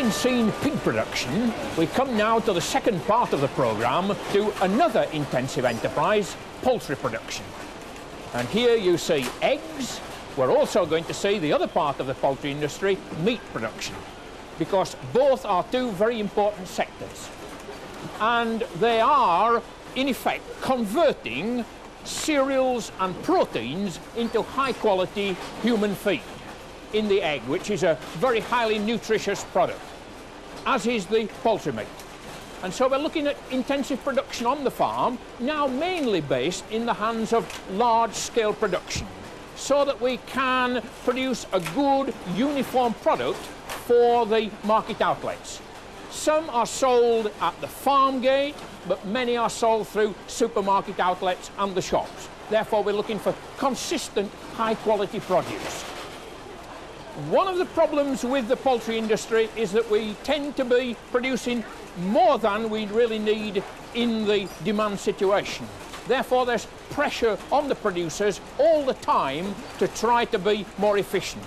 Having seen pig production, we come now to the second part of the programme, to another intensive enterprise, poultry production. And here you see eggs. We're also going to see the other part of the poultry industry, meat production, because both are two very important sectors. And they are, in effect, converting cereals and proteins into high-quality human feed in the egg, which is a very highly nutritious product, as is the poultry meat. And so we're looking at intensive production on the farm, now mainly based in the hands of large-scale production, so that we can produce a good, uniform product for the market outlets. Some are sold at the farm gate, but many are sold through supermarket outlets and the shops. Therefore, we're looking for consistent, high-quality produce. One of the problems with the poultry industry is that we tend to be producing more than we really need in the demand situation. Therefore, there's pressure on the producers all the time to try to be more efficient.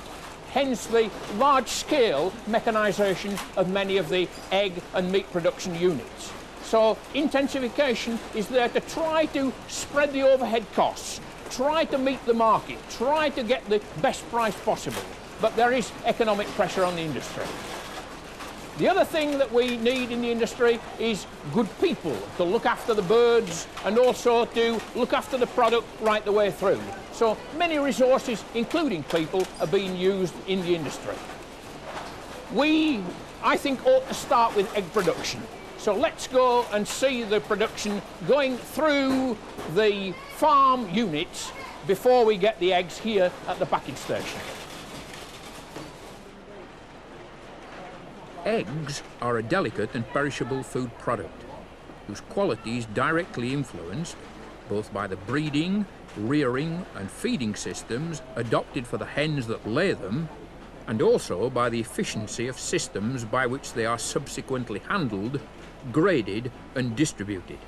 Hence the large-scale mechanisation of many of the egg and meat production units. So intensification is there to try to spread the overhead costs, try to meet the market, try to get the best price possible. But there is economic pressure on the industry. The other thing that we need in the industry is good people to look after the birds and also to look after the product right the way through. So many resources, including people, are being used in the industry. We, I think, ought to start with egg production. So let's go and see the production going through the farm units before we get the eggs here at the packing station. Eggs are a delicate and perishable food product whose quality is directly influenced both by the breeding, rearing and feeding systems adopted for the hens that lay them, and also by the efficiency of systems by which they are subsequently handled, graded and distributed.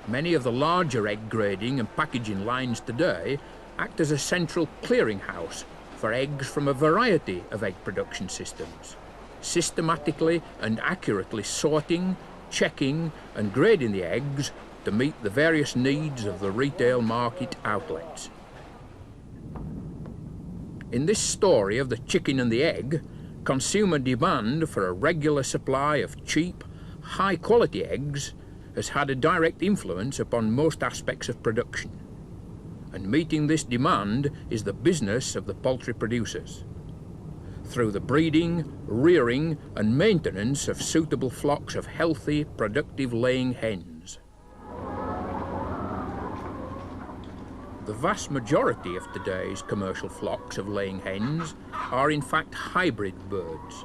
Many of the larger egg grading and packaging lines today act as a central clearinghouse for eggs from a variety of egg production systems, systematically and accurately sorting, checking and grading the eggs to meet the various needs of the retail market outlets. In this story of the chicken and the egg, consumer demand for a regular supply of cheap, high-quality eggs has had a direct influence upon most aspects of production. And meeting this demand is the business of the poultry producers, through the breeding, rearing and maintenance of suitable flocks of healthy, productive laying hens. The vast majority of today's commercial flocks of laying hens are in fact hybrid birds,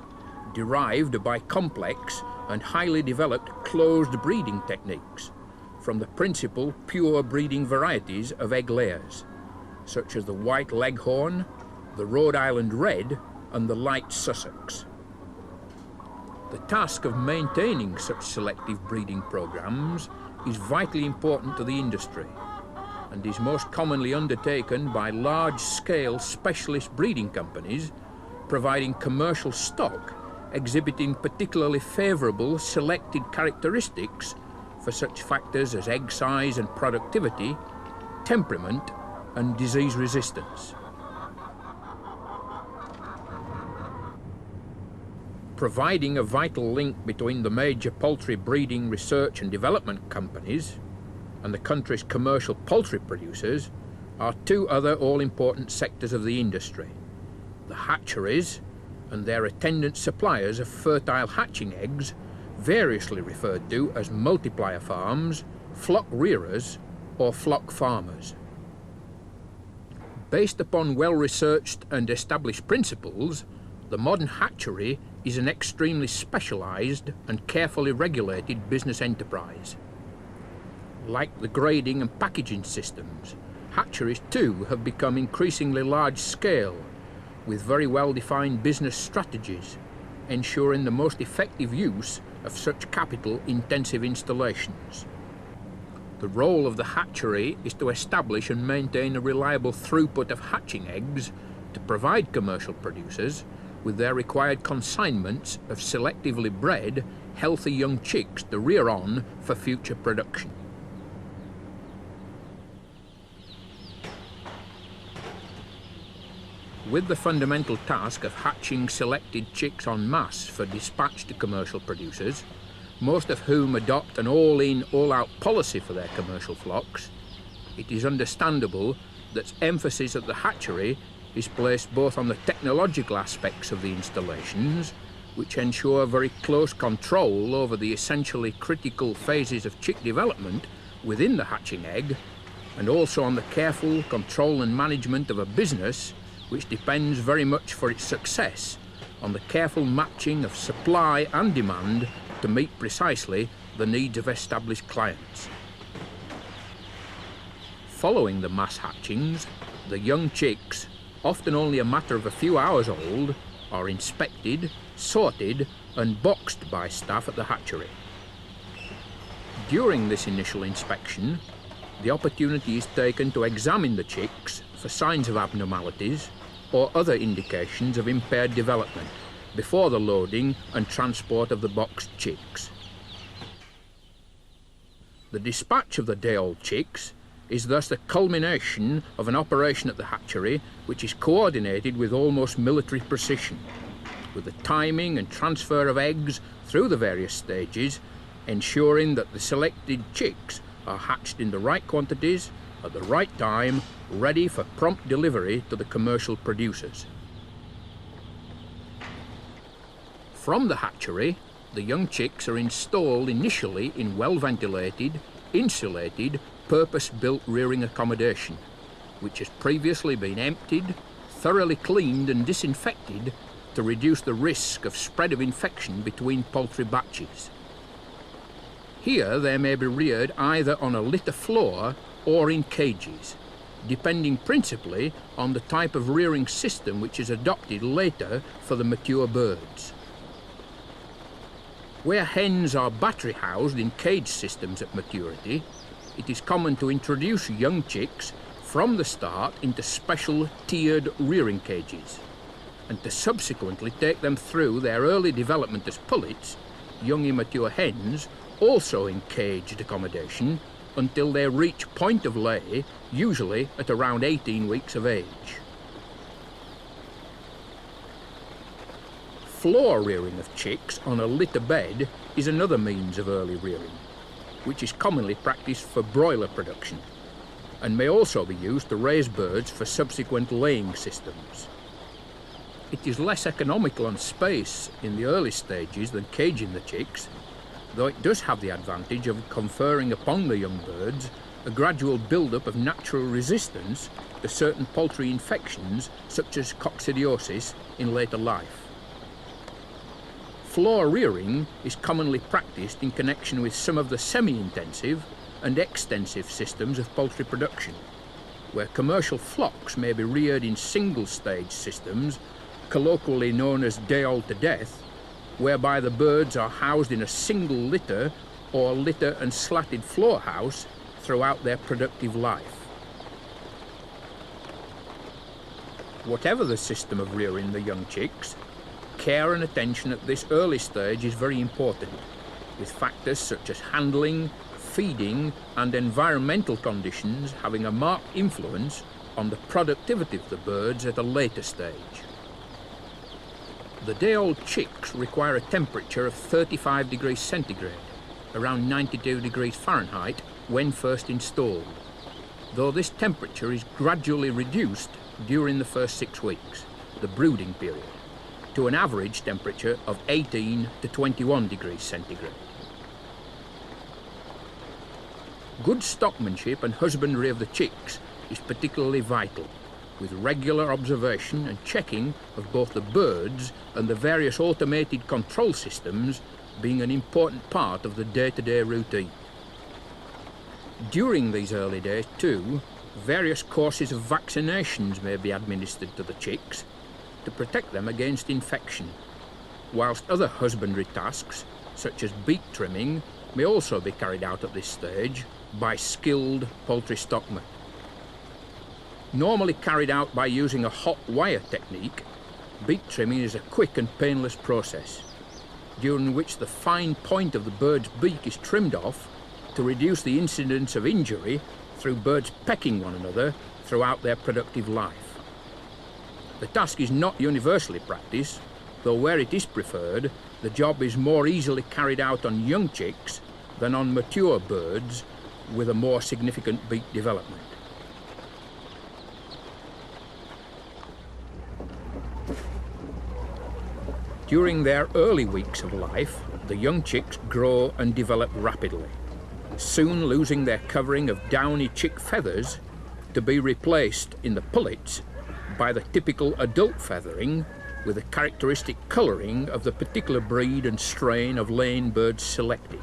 derived by complex and highly developed closed breeding techniques from the principal pure breeding varieties of egg layers, such as the white leghorn, the Rhode Island red and the light Sussex. The task of maintaining such selective breeding programs is vitally important to the industry and is most commonly undertaken by large-scale specialist breeding companies providing commercial stock exhibiting particularly favourable selected characteristics for such factors as egg size and productivity, temperament and disease resistance. Providing a vital link between the major poultry breeding research and development companies and the country's commercial poultry producers are two other all-important sectors of the industry: the hatcheries and their attendant suppliers of fertile hatching eggs, variously referred to as multiplier farms, flock rearers or flock farmers. Based upon well-researched and established principles, the modern hatchery is an extremely specialised and carefully regulated business enterprise. Like the grading and packaging systems, hatcheries too have become increasingly large-scale, with very well-defined business strategies, ensuring the most effective use of such capital-intensive installations. The role of the hatchery is to establish and maintain a reliable throughput of hatching eggs to provide commercial producers with their required consignments of selectively bred, healthy young chicks to rear on for future production. With the fundamental task of hatching selected chicks en masse for dispatch to commercial producers, most of whom adopt an all-in, all-out policy for their commercial flocks, it is understandable that emphasis at the hatchery is placed both on the technological aspects of the installations, which ensure very close control over the essentially critical phases of chick development within the hatching egg, and also on the careful control and management of a business which depends very much for its success on the careful matching of supply and demand to meet precisely the needs of established clients. Following the mass hatchings, the young chicks, often only a matter of a few hours old, are inspected, sorted and boxed by staff at the hatchery. During this initial inspection, the opportunity is taken to examine the chicks for signs of abnormalities or other indications of impaired development before the loading and transport of the boxed chicks. The dispatch of the day-old chicks is thus the culmination of an operation at the hatchery which is coordinated with almost military precision, with the timing and transfer of eggs through the various stages, ensuring that the selected chicks are hatched in the right quantities, at the right time, ready for prompt delivery to the commercial producers. From the hatchery, the young chicks are installed initially in well-ventilated, insulated, purpose-built rearing accommodation, which has previously been emptied, thoroughly cleaned and disinfected to reduce the risk of spread of infection between poultry batches. Here they may be reared either on a litter floor or in cages, depending principally on the type of rearing system which is adopted later for the mature birds. Where hens are battery housed in cage systems at maturity, it is common to introduce young chicks from the start into special tiered rearing cages, and to subsequently take them through their early development as pullets, young immature hens, also in caged accommodation, until they reach point of lay, usually at around 18 weeks of age. Floor rearing of chicks on a litter bed is another means of early rearing, which is commonly practiced for broiler production, and may also be used to raise birds for subsequent laying systems. It is less economical on space in the early stages than caging the chicks, though it does have the advantage of conferring upon the young birds a gradual build-up of natural resistance to certain poultry infections such as coccidiosis in later life. Floor rearing is commonly practiced in connection with some of the semi-intensive and extensive systems of poultry production, where commercial flocks may be reared in single-stage systems, colloquially known as day-old to death, whereby the birds are housed in a single litter or litter and slatted floor house throughout their productive life. Whatever the system of rearing the young chicks, care and attention at this early stage is very important, with factors such as handling, feeding and environmental conditions having a marked influence on the productivity of the birds at a later stage. The day-old chicks require a temperature of 35 degrees centigrade, around 92 degrees Fahrenheit, when first installed, though this temperature is gradually reduced during the first 6 weeks, the brooding period, to an average temperature of 18 to 21 degrees centigrade. Good stockmanship and husbandry of the chicks is particularly vital, with regular observation and checking of both the birds and the various automated control systems being an important part of the day-to-day routine. During these early days too, various courses of vaccinations may be administered to the chicks to protect them against infection, whilst other husbandry tasks, such as beak trimming, may also be carried out at this stage by skilled poultry stockmen. Normally carried out by using a hot wire technique, beak trimming is a quick and painless process, during which the fine point of the bird's beak is trimmed off to reduce the incidence of injury through birds pecking one another throughout their productive life. The task is not universally practiced, though where it is preferred, the job is more easily carried out on young chicks than on mature birds with a more significant beak development. During their early weeks of life, the young chicks grow and develop rapidly, soon losing their covering of downy chick feathers to be replaced in the pullets by the typical adult feathering with the characteristic colouring of the particular breed and strain of laying birds selected.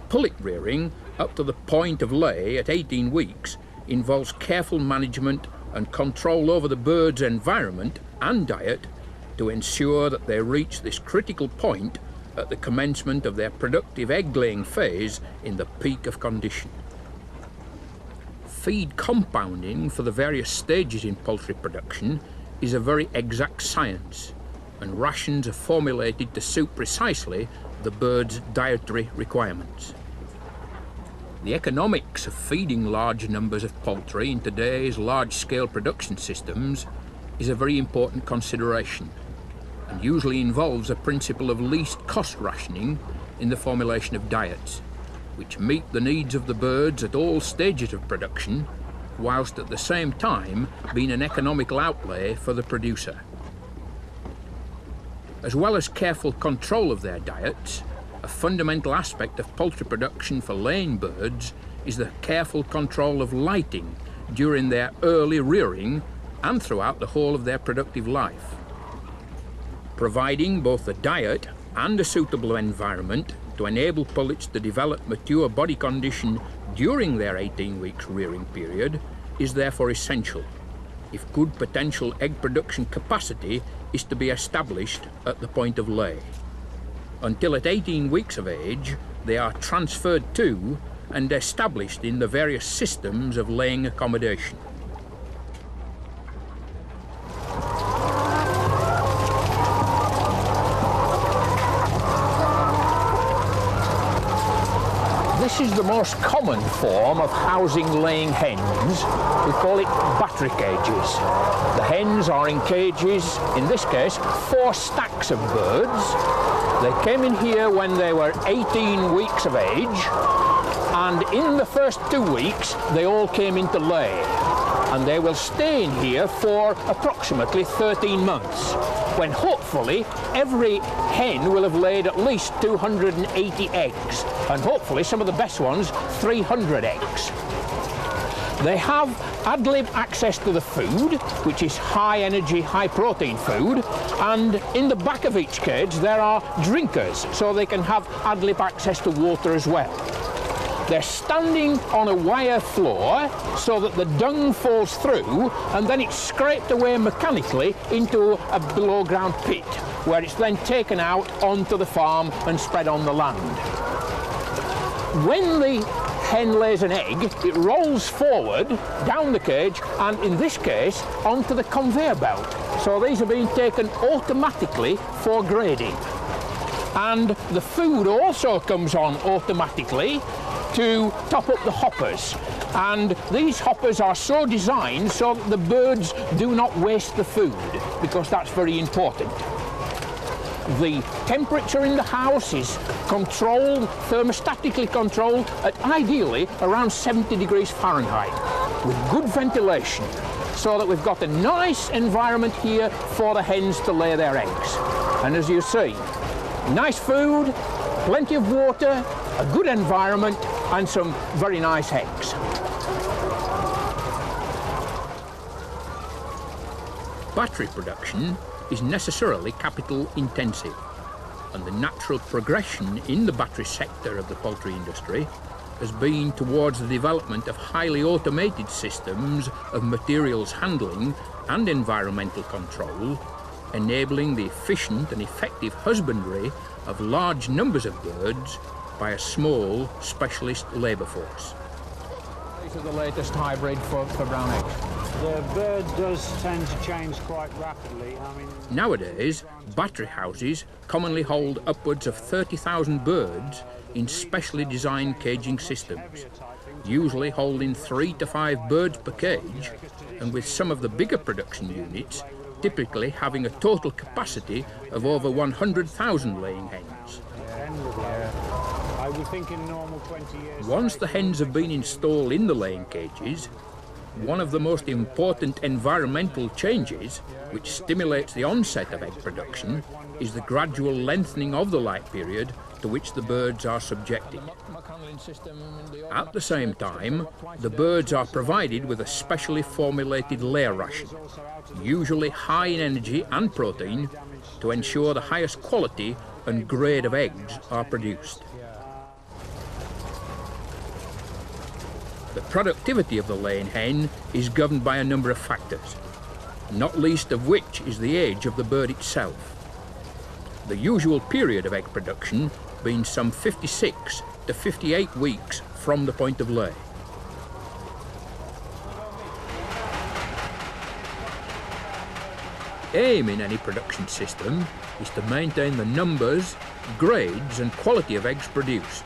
Pullet rearing up to the point of lay at 18 weeks involves careful management and control over the bird's environment and diet to ensure that they reach this critical point at the commencement of their productive egg-laying phase in the peak of condition. Feed compounding for the various stages in poultry production is a very exact science, and rations are formulated to suit precisely the bird's dietary requirements. The economics of feeding large numbers of poultry in today's large-scale production systems is a very important consideration, and usually involves a principle of least cost rationing in the formulation of diets, which meet the needs of the birds at all stages of production, whilst at the same time being an economical outlay for the producer. As well as careful control of their diets, a fundamental aspect of poultry production for laying birds is the careful control of lighting during their early rearing and throughout the whole of their productive life. Providing both a diet and a suitable environment to enable pullets to develop mature body condition during their 18 weeks rearing period is therefore essential if good potential egg production capacity is to be established at the point of lay. Until at 18 weeks of age, they are transferred to and established in the various systems of laying accommodation. This is the most common form of housing laying hens. We call it battery cages. The hens are in cages, in this case, 4 stacks of birds. They came in here when they were 18 weeks of age, and in the first 2 weeks they all came into lay. And they will stay in here for approximately 13 months, when hopefully every hen will have laid at least 280 eggs, and hopefully some of the best ones 300 eggs. They have ad lib access to the food, which is high energy, high protein food, and in the back of each cage there are drinkers, so they can have ad lib access to water as well. They're standing on a wire floor so that the dung falls through and then it's scraped away mechanically into a below ground pit, where it's then taken out onto the farm and spread on the land. When the hen lays an egg, it rolls forward down the cage and in this case onto the conveyor belt. So these are being taken automatically for grading. And the food also comes on automatically to top up the hoppers, and these hoppers are so designed so that the birds do not waste the food, because that's very important. The temperature in the house is controlled, thermostatically controlled, at ideally around 70 degrees Fahrenheit, with good ventilation, so that we've got a nice environment here for the hens to lay their eggs. And as you see, nice food, plenty of water, a good environment, and some very nice eggs. Battery production is necessarily capital intensive, and the natural progression in the battery sector of the poultry industry has been towards the development of highly automated systems of materials handling and environmental control, enabling the efficient and effective husbandry of large numbers of birds by a small specialist labour force. These are the latest hybrid for brown eggs. The bird does tend to change quite rapidly. I mean, Nowadays, battery houses commonly hold upwards of 30,000 birds in specially designed caging systems, usually holding 3 to 5 birds per cage, and with some of the bigger production units typically having a total capacity of over 100,000 laying hens. I would think in normal 20 years... Once the hens have been installed in the laying cages, one of the most important environmental changes which stimulates the onset of egg production is the gradual lengthening of the light period to which the birds are subjected. At the same time, the birds are provided with a specially formulated layer ration, usually high in energy and protein, to ensure the highest quality and grade of eggs are produced. The productivity of the laying hen is governed by a number of factors, not least of which is the age of the bird itself. The usual period of egg production being some 56 to 58 weeks from the point of lay. Aim in any production system is to maintain the numbers, grades and quality of eggs produced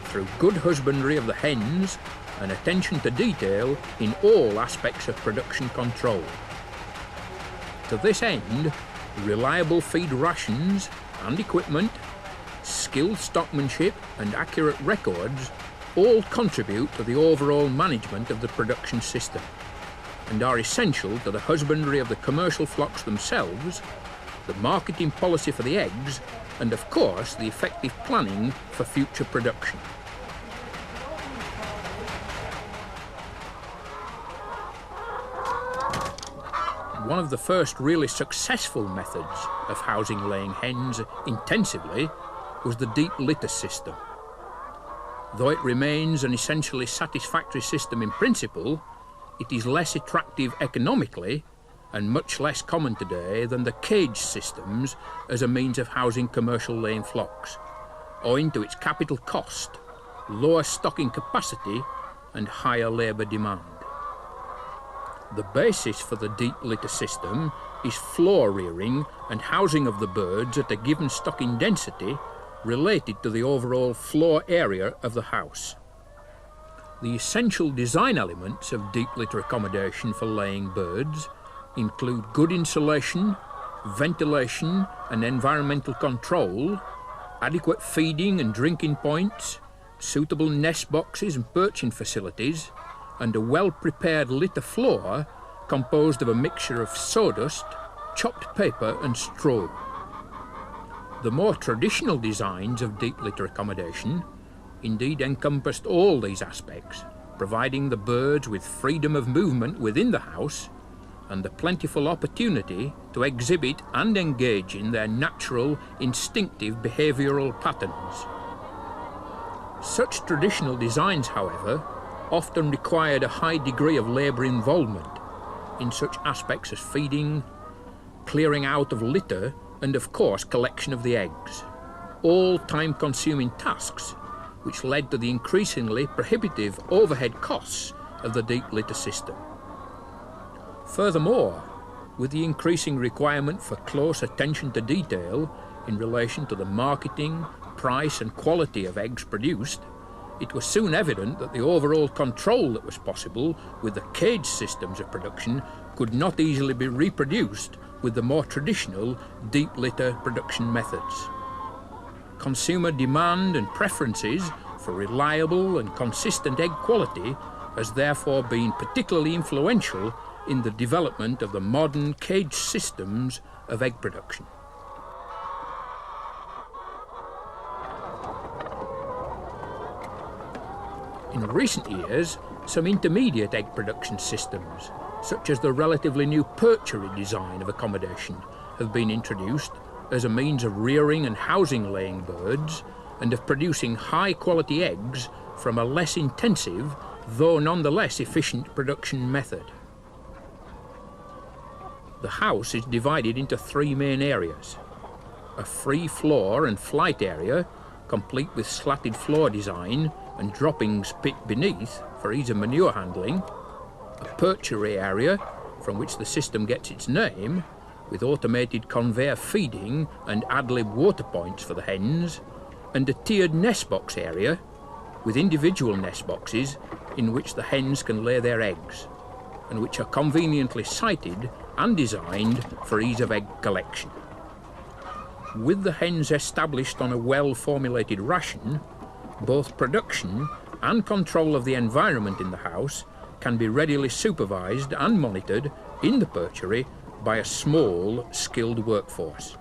through good husbandry of the hens and attention to detail in all aspects of production control. To this end, reliable feed rations and equipment, skilled stockmanship and accurate records all contribute to the overall management of the production system and are essential to the husbandry of the commercial flocks themselves, the marketing policy for the eggs, and of course the effective planning for future production. One of the first really successful methods of housing laying hens intensively was the deep litter system. Though it remains an essentially satisfactory system in principle, it is less attractive economically and much less common today than the cage systems as a means of housing commercial laying flocks, owing to its capital cost, lower stocking capacity and higher labour demand. The basis for the deep litter system is floor rearing and housing of the birds at a given stocking density related to the overall floor area of the house. The essential design elements of deep litter accommodation for laying birds include good insulation, ventilation and environmental control, adequate feeding and drinking points, suitable nest boxes and perching facilities, and a well-prepared litter floor composed of a mixture of sawdust, chopped paper and straw. The more traditional designs of deep litter accommodation indeed encompassed all these aspects, providing the birds with freedom of movement within the house and the plentiful opportunity to exhibit and engage in their natural, instinctive behavioural patterns. Such traditional designs, however, often required a high degree of labour involvement in such aspects as feeding, clearing out of litter and of course collection of the eggs, all time-consuming tasks which led to the increasingly prohibitive overhead costs of the deep litter system. Furthermore, with the increasing requirement for close attention to detail in relation to the marketing, price and quality of eggs produced, it was soon evident that the overall control that was possible with the cage systems of production could not easily be reproduced with the more traditional deep litter production methods. Consumer demand and preferences for reliable and consistent egg quality has therefore been particularly influential in the development of the modern cage systems of egg production. In recent years, some intermediate egg production systems, such as the relatively new perchery design of accommodation, have been introduced as a means of rearing and housing laying birds and of producing high-quality eggs from a less intensive, though nonetheless efficient production method. The house is divided into 3 main areas: a free floor and flight area, complete with slatted floor design and droppings pit beneath for ease of manure handling, a perchery area, from which the system gets its name, with automated conveyor feeding and ad-lib water points for the hens, and a tiered nest box area, with individual nest boxes in which the hens can lay their eggs, and which are conveniently sited and designed for ease of egg collection. With the hens established on a well-formulated ration, both production and control of the environment in the house can be readily supervised and monitored in the perchery by a small, skilled workforce,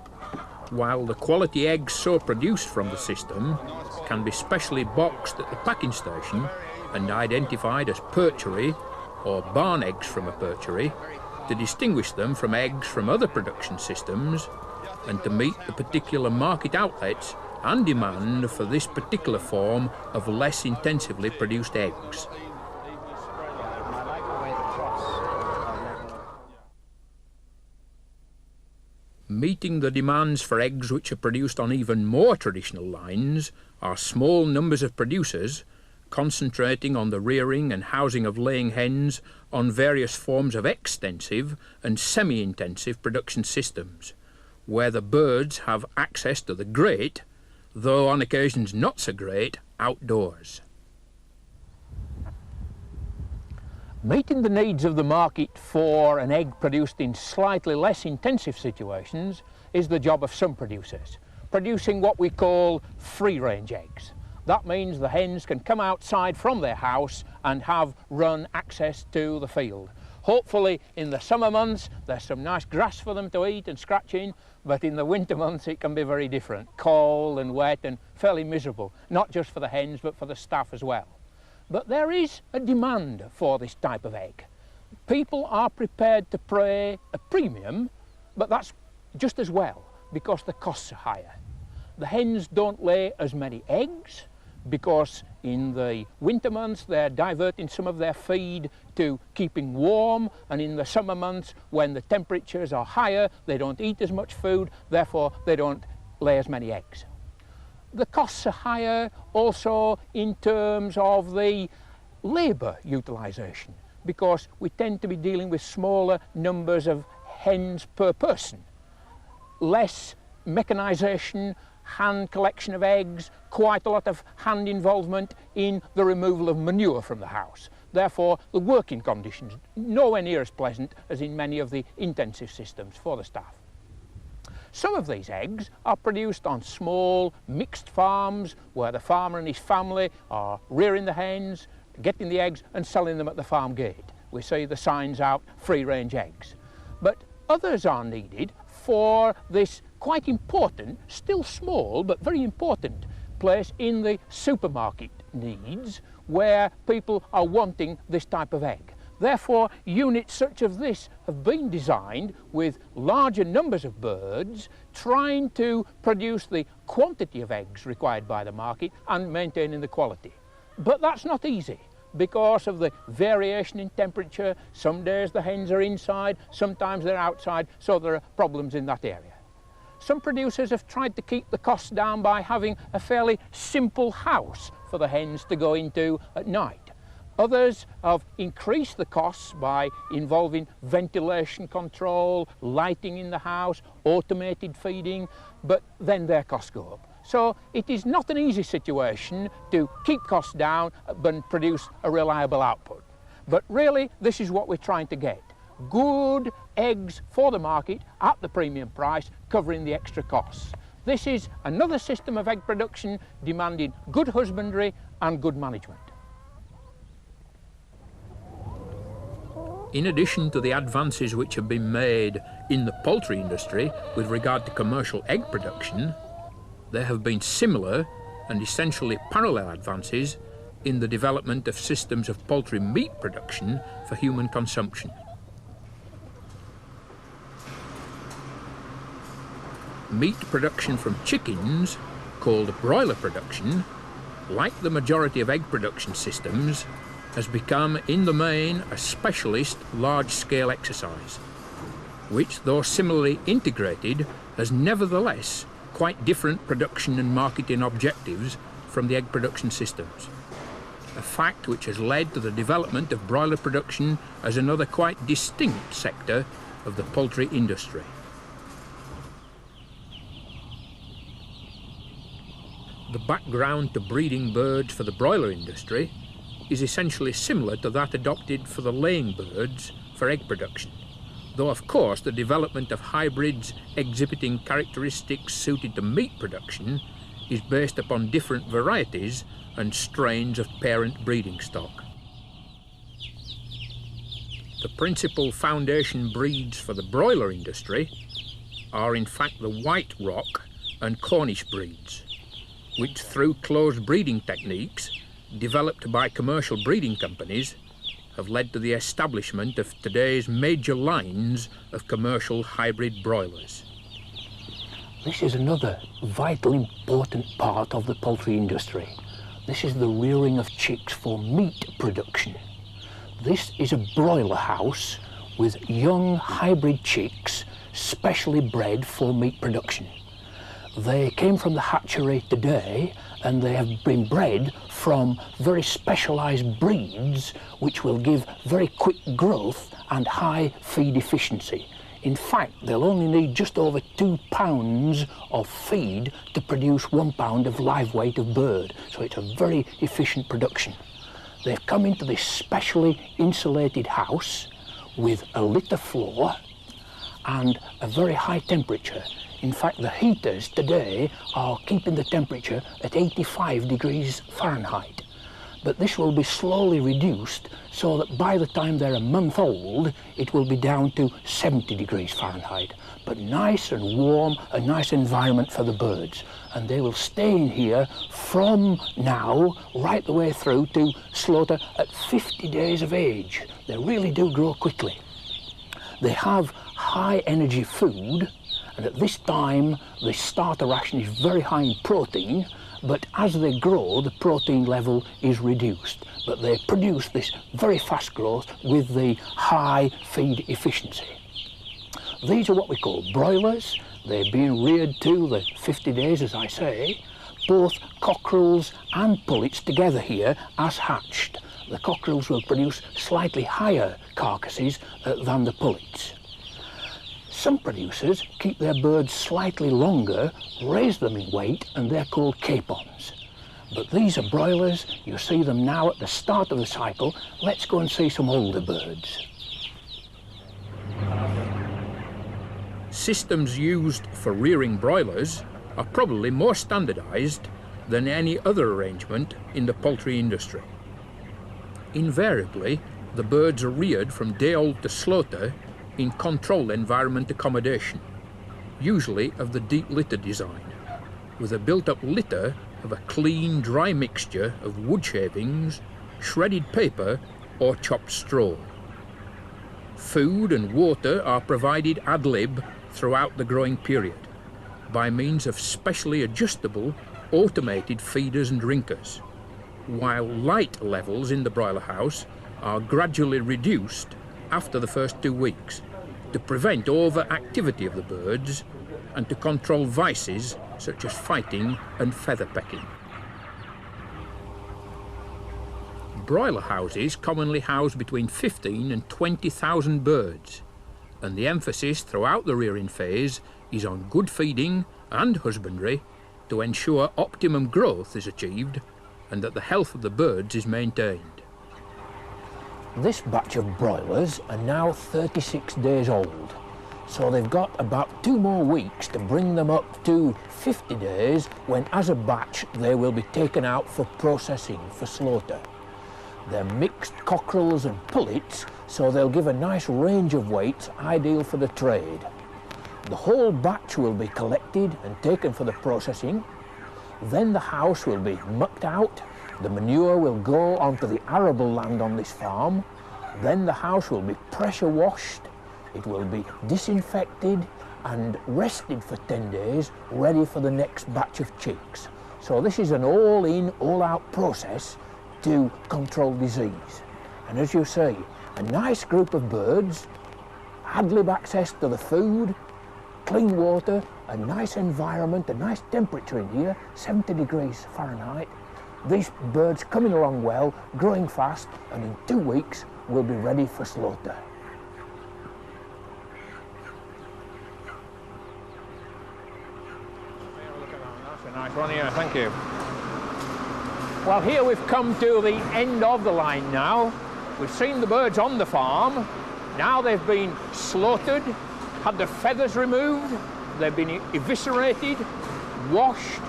while the quality eggs so produced from the system can be specially boxed at the packing station and identified as perchery or barn eggs from a perchery to distinguish them from eggs from other production systems and to meet the particular market outlets and demand for this particular form of less intensively produced eggs. Meeting the demands for eggs which are produced on even more traditional lines are small numbers of producers concentrating on the rearing and housing of laying hens on various forms of extensive and semi-intensive production systems, where the birds have access to the great, though on occasions not so great, outdoors. Meeting the needs of the market for an egg produced in slightly less intensive situations is the job of some producers, producing what we call free-range eggs. That means the hens can come outside from their house and have run access to the field. Hopefully in the summer months there's some nice grass for them to eat and scratch in, but in the winter months it can be very different, cold and wet and fairly miserable, not just for the hens but for the staff as well. But there is a demand for this type of egg. People are prepared to pay a premium, but that's just as well because the costs are higher. The hens don't lay as many eggs because in the winter months they're diverting some of their feed to keeping warm, and in the summer months when the temperatures are higher they don't eat as much food, therefore they don't lay as many eggs. The costs are higher also in terms of the labour utilisation, because we tend to be dealing with smaller numbers of hens per person. Less mechanisation, hand collection of eggs, quite a lot of hand involvement in the removal of manure from the house. Therefore, the working conditions nowhere near as pleasant as in many of the intensive systems for the staff. Some of these eggs are produced on small, mixed farms where the farmer and his family are rearing the hens, getting the eggs and selling them at the farm gate. We see the signs out, free-range eggs. But others are needed for this quite important, still small but very important place in the supermarket needs where people are wanting this type of egg. Therefore, units such as this have been designed with larger numbers of birds, trying to produce the quantity of eggs required by the market and maintaining the quality. But that's not easy because of the variation in temperature. Some days the hens are inside, sometimes they're outside, so there are problems in that area. Some producers have tried to keep the costs down by having a fairly simple house for the hens to go into at night. Others have increased the costs by involving ventilation control, lighting in the house, automated feeding, but then their costs go up. So it is not an easy situation to keep costs down but produce a reliable output. But really, this is what we're trying to get. Good eggs for the market at the premium price, covering the extra costs. This is another system of egg production demanding good husbandry and good management. In addition to the advances which have been made in the poultry industry with regard to commercial egg production, there have been similar and essentially parallel advances in the development of systems of poultry meat production for human consumption. Meat production from chickens, called broiler production, like the majority of egg production systems, has become in the main a specialist large-scale exercise, which, though similarly integrated, has nevertheless quite different production and marketing objectives from the egg production systems. a fact which has led to the development of broiler production as another quite distinct sector of the poultry industry. The background to breeding birds for the broiler industry is essentially similar to that adopted for the laying birds for egg production, though of course the development of hybrids exhibiting characteristics suited to meat production is based upon different varieties and strains of parent breeding stock. The principal foundation breeds for the broiler industry are in fact the White Rock and Cornish breeds, which through closed breeding techniques developed by commercial breeding companies have led to the establishment of today's major lines of commercial hybrid broilers. This is another vitally important part of the poultry industry. This is the rearing of chicks for meat production. This is a broiler house with young hybrid chicks specially bred for meat production. They came from the hatchery today and they have been bred from very specialised breeds which will give very quick growth and high feed efficiency. In fact, they'll only need just over 2 pounds of feed to produce 1 pound of live weight of bird, so it's a very efficient production. They've come into this specially insulated house with a litter floor and a very high temperature. In fact, the heaters today are keeping the temperature at 85 degrees Fahrenheit. But this will be slowly reduced so that by the time they're a month old, it will be down to 70 degrees Fahrenheit. But nice and warm, a nice environment for the birds. And they will stay in here from now right the way through to slaughter at 50 days of age. They really do grow quickly. They have high energy food, and at this time the starter ration is very high in protein, but as they grow the protein level is reduced. But they produce this very fast growth with the high feed efficiency. These are what we call broilers. They're being reared to the 50 days, as I say, both cockerels and pullets together here as hatched. The cockerels will produce slightly higher carcasses than the pullets. Some producers keep their birds slightly longer, raise them in weight, and they're called capons. But these are broilers. You see them now at the start of the cycle. Let's go and see some older birds. Systems used for rearing broilers are probably more standardised than any other arrangement in the poultry industry. Invariably, the birds are reared from day old to slaughter in controlled environment accommodation, usually of the deep litter design, with a built-up litter of a clean, dry mixture of wood shavings, shredded paper or chopped straw. Food and water are provided ad lib throughout the growing period by means of specially adjustable automated feeders and drinkers, while light levels in the broiler house are gradually reduced after the first 2 weeks to prevent overactivity of the birds and to control vices such as fighting and feather pecking. Broiler houses commonly house between 15 and 20,000 birds, and the emphasis throughout the rearing phase is on good feeding and husbandry to ensure optimum growth is achieved and that the health of the birds is maintained. This batch of broilers are now 36 days old, so they've got about 2 more weeks to bring them up to 50 days when as a batch they will be taken out for processing for slaughter. They're mixed cockerels and pullets, so they'll give a nice range of weights ideal for the trade. The whole batch will be collected and taken for the processing. Then the house will be mucked out, the manure will go onto the arable land on this farm, then the house will be pressure washed, it will be disinfected and rested for 10 days, ready for the next batch of chicks. So this is an all-in, all-out process to control disease. And as you say, a nice group of birds, ad lib access to the food, clean water, a nice environment, a nice temperature in here, 70 degrees Fahrenheit, This bird's coming along well, growing fast, and in 2 weeks will be ready for slaughter. That's a nice one here, thank you. Well, here we've come to the end of the line now. We've seen the birds on the farm. Now they've been slaughtered, had their feathers removed, they've been eviscerated, washed,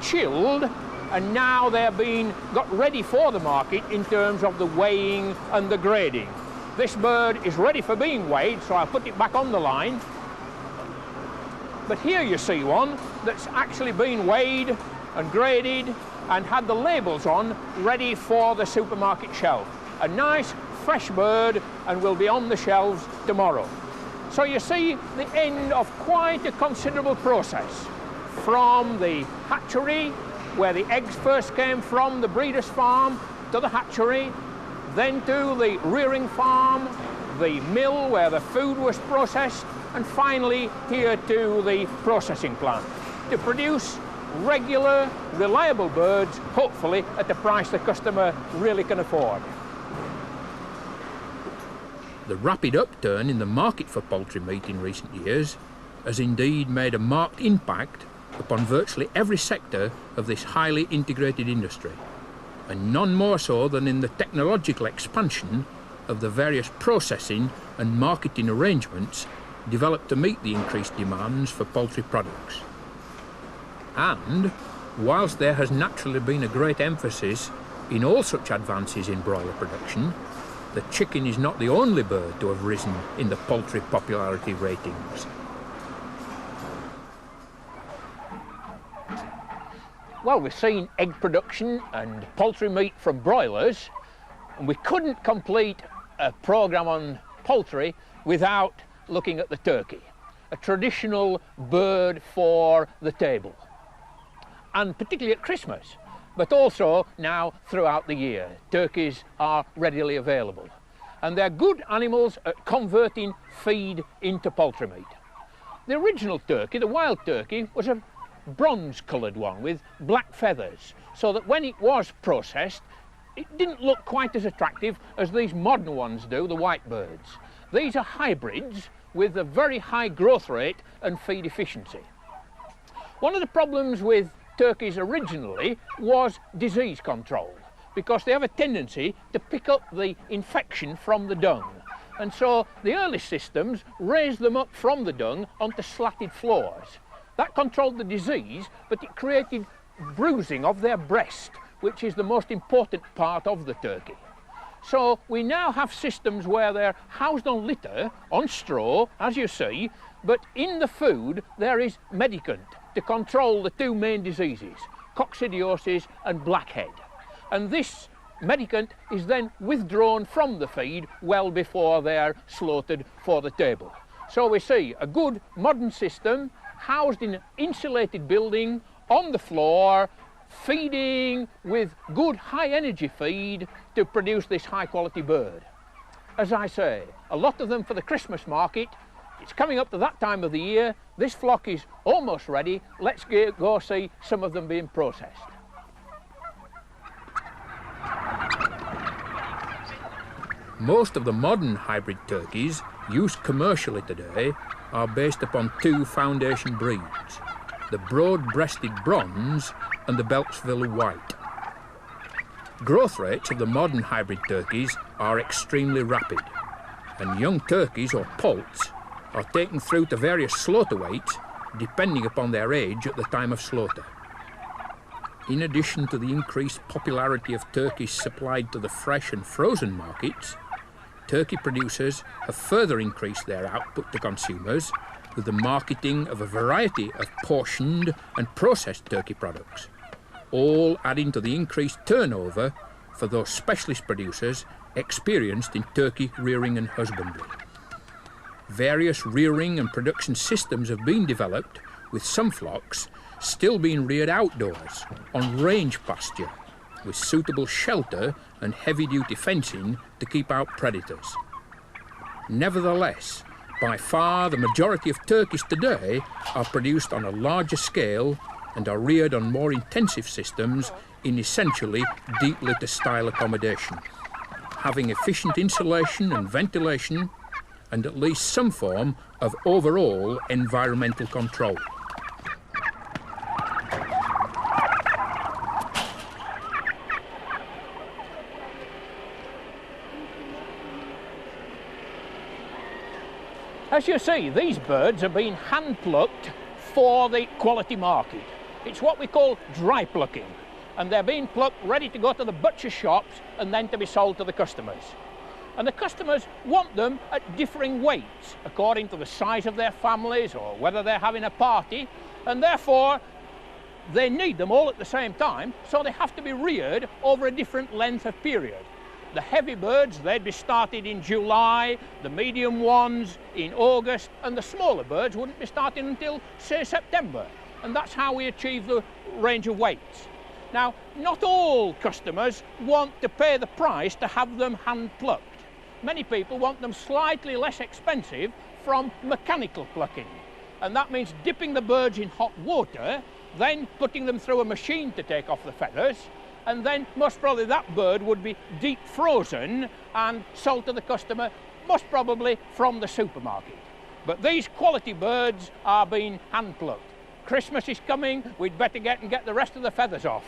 chilled, and now they're being got ready for the market in terms of the weighing and the grading. This bird is ready for being weighed, so I'll put it back on the line. But here you see one that's actually been weighed and graded and had the labels on, ready for the supermarket shelf. A nice, fresh bird, and will be on the shelves tomorrow. So you see the end of quite a considerable process, from the hatchery, where the eggs first came from the breeder's farm, to the hatchery, then to the rearing farm, the mill where the food was processed, and finally here to the processing plant, to produce regular, reliable birds, hopefully at a price the customer really can afford. The rapid upturn in the market for poultry meat in recent years has indeed made a marked impact upon virtually every sector of this highly integrated industry, and none more so than in the technological expansion of the various processing and marketing arrangements developed to meet the increased demands for poultry products. And whilst there has naturally been a great emphasis in all such advances in broiler production, the chicken is not the only bird to have risen in the poultry popularity ratings. Well, we've seen egg production and poultry meat from broilers, and we couldn't complete a programme on poultry without looking at the turkey, a traditional bird for the table, and particularly at Christmas, but also now throughout the year. Turkeys are readily available, and they're good animals at converting feed into poultry meat. The original turkey, the wild turkey, was a bronze-coloured one with black feathers, so that when it was processed, it didn't look quite as attractive as these modern ones do, the white birds. These are hybrids with a very high growth rate and feed efficiency. One of the problems with turkeys originally was disease control, because they have a tendency to pick up the infection from the dung. And so the early systems raised them up from the dung onto slatted floors. That controlled the disease, but it created bruising of their breast, which is the most important part of the turkey. So we now have systems where they're housed on litter, on straw, as you see, but in the food there is medicant to control the two main diseases, coccidiosis and blackhead. And this medicant is then withdrawn from the feed well before they're slaughtered for the table. So we see a good modern system housed in an insulated building on the floor, feeding with good high energy feed to produce this high quality bird. As I say, a lot of them for the Christmas market. It's coming up to that time of the year. This flock is almost ready. Let's go see some of them being processed. Most of the modern hybrid turkeys used commercially today are based upon two foundation breeds, the broad-breasted bronze and the Beltsville white. Growth rates of the modern hybrid turkeys are extremely rapid, and young turkeys or poults are taken through to various slaughter weights depending upon their age at the time of slaughter. In addition to the increased popularity of turkeys supplied to the fresh and frozen markets, turkey producers have further increased their output to consumers with the marketing of a variety of portioned and processed turkey products, all adding to the increased turnover for those specialist producers experienced in turkey rearing and husbandry. Various rearing and production systems have been developed, with some flocks still being reared outdoors on range pasture, with suitable shelter and heavy-duty fencing to keep out predators. Nevertheless, by far the majority of turkeys today are produced on a larger scale and are reared on more intensive systems in essentially deep litter style accommodation, having efficient insulation and ventilation and at least some form of overall environmental control. As you see, these birds are being hand-plucked for the quality market. It's what we call dry plucking, and they're being plucked ready to go to the butcher shops and then to be sold to the customers. And the customers want them at differing weights according to the size of their families or whether they're having a party, and therefore they need them all at the same time, so they have to be reared over a different length of period. The heavy birds, they'd be started in July, the medium ones in August, and the smaller birds wouldn't be starting until, say, September. And that's how we achieve the range of weights. Now, not all customers want to pay the price to have them hand-plucked. Many people want them slightly less expensive from mechanical plucking. And that means dipping the birds in hot water, then putting them through a machine to take off the feathers, and then most probably that bird would be deep frozen and sold to the customer, most probably from the supermarket. But these quality birds are being hand-plucked. Christmas is coming, we'd better get the rest of the feathers off.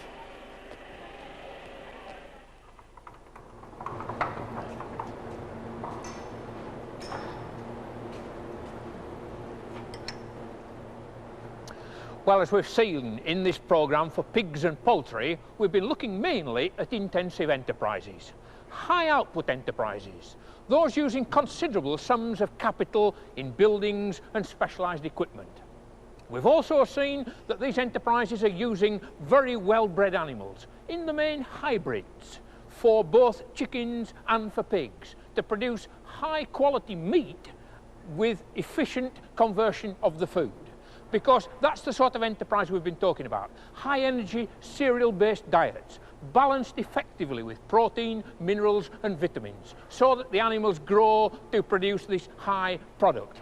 Well, as we've seen in this programme for pigs and poultry, we've been looking mainly at intensive enterprises, high output enterprises, those using considerable sums of capital in buildings and specialised equipment. We've also seen that these enterprises are using very well-bred animals, in the main hybrids, for both chickens and for pigs, to produce high-quality meat with efficient conversion of the food. Because that's the sort of enterprise we've been talking about. High-energy, cereal-based diets, balanced effectively with protein, minerals and vitamins, so that the animals grow to produce this high product.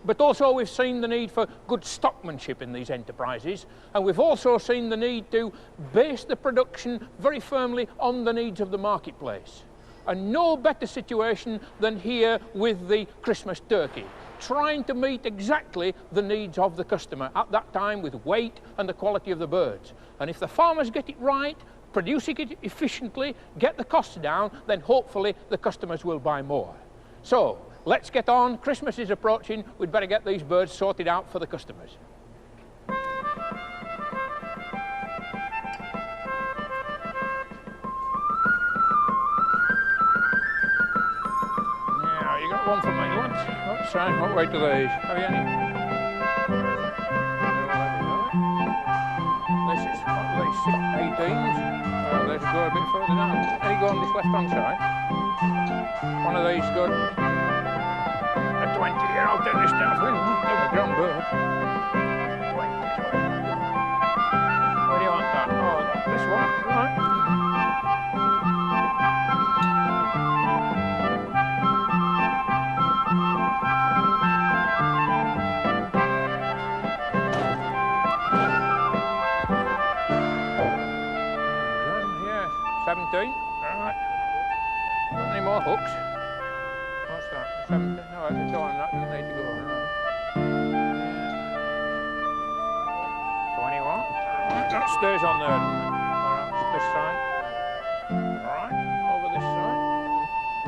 But also we've seen the need for good stockmanship in these enterprises, and we've also seen the need to base the production very firmly on the needs of the marketplace. And no better situation than here with the Christmas turkey, trying to meet exactly the needs of the customer at that time with weight and the quality of the birds. And if the farmers get it right, producing it efficiently, get the costs down, then hopefully the customers will buy more. So let's get on. Christmas is approaching. We'd better get these birds sorted out for the customers. Now, you got one for me, lads. What weight are these? Have you any? This is what they 18s. Oh, let's go a bit further down. Any go on this left-hand side? One of these good. A 20. Yeah, I'll take this down for you. Give a grand bird. 20. Where do you want that? Oh, this one. Right. Alright. Any more hooks? What's that? 17? No, it's on. That doesn't need to go. Right. 21. Right, that stays on there. Alright, this side. Alright, over this side.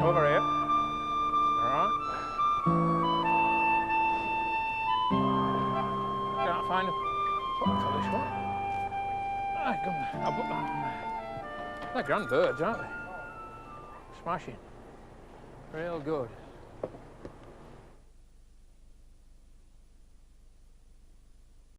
Over here. Alright. Can't find a hook for this one. I'll put that on there. They're grand birds, aren't they? Smashing. Real good.